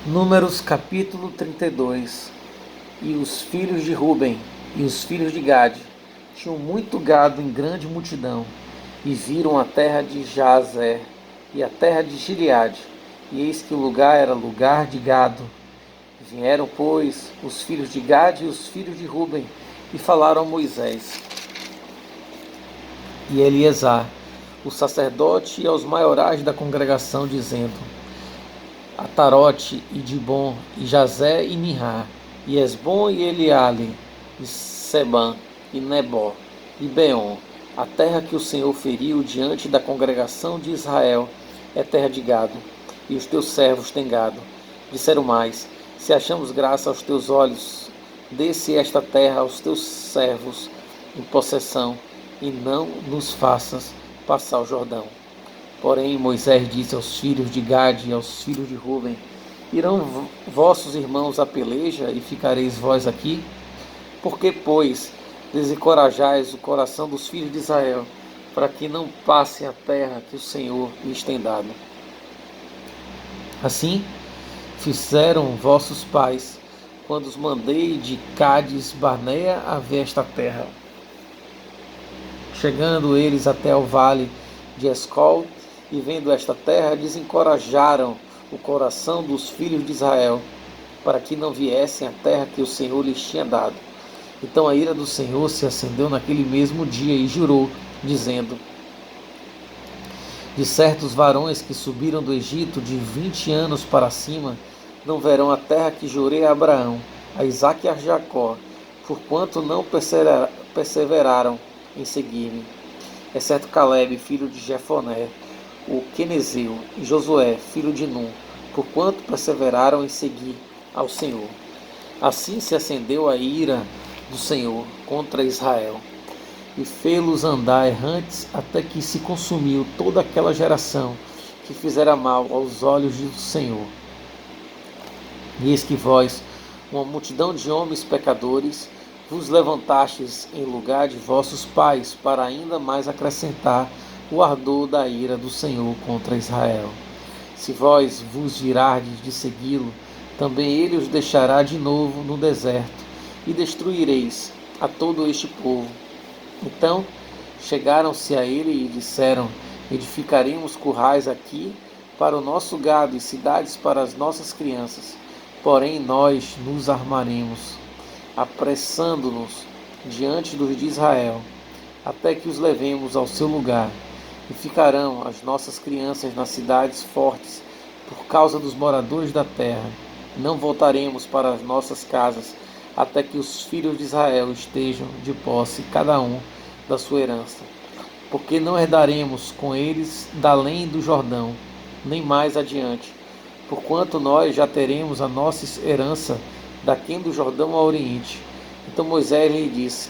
Números capítulo 32. E os filhos de Ruben e os filhos de Gade tinham muito gado em grande multidão, e viram a terra de Jazer e a terra de Gileade, e eis que o lugar era lugar de gado. Vieram, pois, os filhos de Gade e os filhos de Ruben, e falaram a Moisés e Eleazar, o sacerdote, e aos maiorais da congregação, dizendo: Atarote e Dibon, e Jazé e Nirá, e Esbom e Eleale, e Sebã, e Nebó, e Beon, a terra que o Senhor feriu diante da congregação de Israel, é terra de gado, e os teus servos têm gado. Disseram mais: se achamos graça aos teus olhos, dê-se esta terra aos teus servos em possessão, e não nos faças passar o Jordão. Porém, Moisés disse aos filhos de Gade e aos filhos de Ruben: irão vossos irmãos à peleja e ficareis vós aqui? Por que, pois, desencorajais o coração dos filhos de Israel, para que não passem a terra que o Senhor lhes tem dado? Assim fizeram vossos pais, quando os mandei de Cádiz Barnea a ver esta terra. Chegando eles até ao vale de Escol, e vendo esta terra, desencorajaram o coração dos filhos de Israel, para que não viessem à terra que o Senhor lhes tinha dado. Então a ira do Senhor se acendeu naquele mesmo dia e jurou, dizendo: de certos varões que subiram do Egito de 20 anos para cima, não verão a terra que jurei a Abraão, a Isaque e a Jacó, porquanto não perseveraram em seguir-me, exceto Caleb, filho de Jefoné, o Quenezeu, e Josué, filho de Num, porquanto perseveraram em seguir ao Senhor. Assim se acendeu a ira do Senhor contra Israel, e fê-los andar errantes, até que se consumiu toda aquela geração que fizera mal aos olhos do Senhor. E eis que vós, uma multidão de homens pecadores, vos levantastes em lugar de vossos pais, para ainda mais acrescentar o ardor da ira do Senhor contra Israel. Se vós vos virardes de segui-lo, também ele os deixará de novo no deserto, e destruireis a todo este povo. Então chegaram-se a ele e disseram: edificaremos currais aqui para o nosso gado e cidades para as nossas crianças. Porém nós nos armaremos, apressando-nos diante dos de Israel, até que os levemos ao seu lugar, e ficarão as nossas crianças nas cidades fortes, por causa dos moradores da terra. Não voltaremos para as nossas casas, até que os filhos de Israel estejam de posse, cada um da sua herança. Porque não herdaremos com eles da além do Jordão, nem mais adiante, porquanto nós já teremos a nossa herança daquém do Jordão ao Oriente. Então Moisés lhe disse: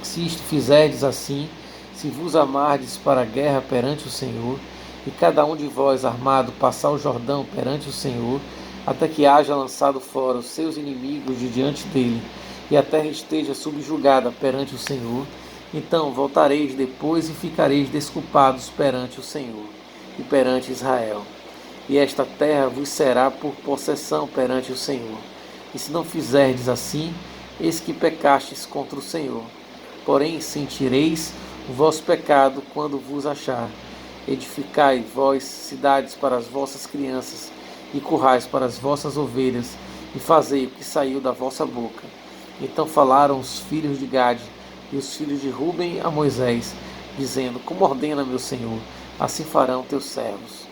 se isto fizerdes assim, se vos amardes para a guerra perante o Senhor, e cada um de vós armado passar o Jordão perante o Senhor, até que haja lançado fora os seus inimigos de diante dele, e a terra esteja subjugada perante o Senhor, então voltareis depois e ficareis desculpados perante o Senhor e perante Israel. E esta terra vos será por possessão perante o Senhor. E se não fizerdes assim, eis que pecastes contra o Senhor. Porém sentireis o vosso pecado quando vos achar. Edificai vós cidades para as vossas crianças, e currais para as vossas ovelhas, e fazei o que saiu da vossa boca. Então falaram os filhos de Gade e os filhos de Ruben a Moisés, dizendo: como ordena meu Senhor, assim farão teus servos.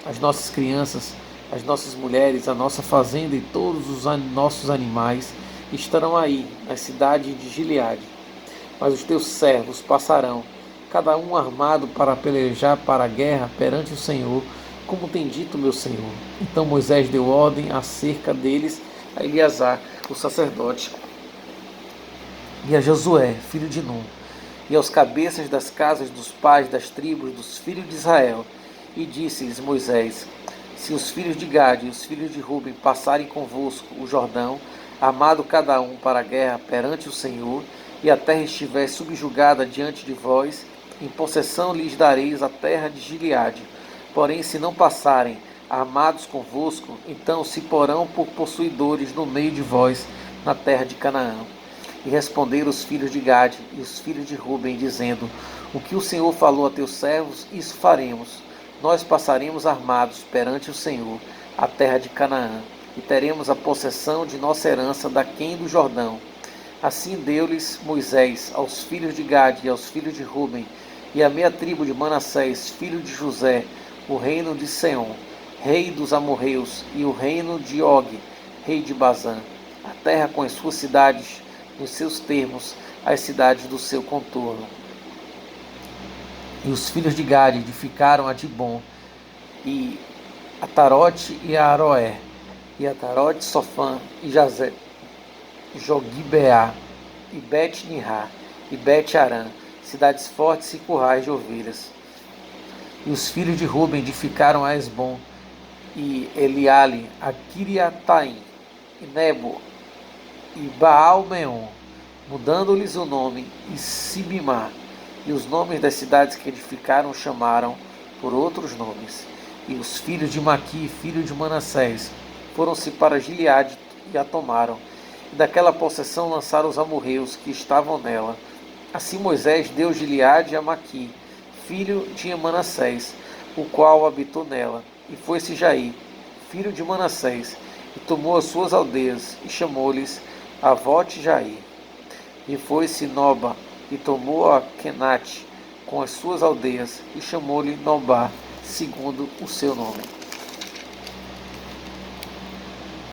As nossas crianças, as nossas mulheres, a nossa fazenda e todos os nossos animais estarão aí, na cidade de Gileade. Mas os teus servos passarão, cada um armado para pelejar para a guerra perante o Senhor, como tem dito meu Senhor. Então Moisés deu ordem acerca deles a Eleazar, o sacerdote, e a Josué, filho de Num, e aos cabeças das casas dos pais das tribos dos filhos de Israel. E disse-lhes Moisés: se os filhos de Gade e os filhos de Ruben passarem convosco o Jordão, armado cada um para a guerra perante o Senhor, e a terra estiver subjugada diante de vós, em possessão lhes dareis a terra de Gileade. Porém, se não passarem, armados convosco, então se porão por possuidores no meio de vós, na terra de Canaã. E responderam os filhos de Gade e os filhos de Ruben, dizendo: O que o Senhor falou a teus servos, isso faremos. Nós passaremos armados perante o Senhor, a terra de Canaã, e teremos a possessão de nossa herança daquém do Jordão. Assim deu-lhes Moisés aos filhos de Gade e aos filhos de Ruben, e à meia tribo de Manassés, filho de José, o reino de Seom, rei dos amorreus, e o reino de Og, rei de Bazã, a terra com as suas cidades, nos seus termos, as cidades do seu contorno. E os filhos de Gade edificaram a Dibon, e Atarote e a Aroé, e Atarote, Sofã, e Jazé, Jogibeá, e Bet-Nirá, e Bet-Arã, cidades fortes e currais de ovelhas. E os filhos de Ruben edificaram a Esbom, e Eliale, a Kiriataim, e Nebo, e Baal-Meon, mudando-lhes o nome, e Sibimá, e os nomes das cidades que edificaram chamaram por outros nomes. E os filhos de Maqui, filho de Manassés, foram-se para Gileade e a tomaram, e daquela possessão lançaram os amorreus que estavam nela. Assim Moisés deu Gileade a Maqui, filho de Manassés, o qual habitou nela, e foi-se Jair, filho de Manassés, e tomou as suas aldeias, e chamou-lhes Avote Jair. E foi-se Noba, e tomou a Kenate, com as suas aldeias, e chamou-lhe Nobá, segundo o seu nome.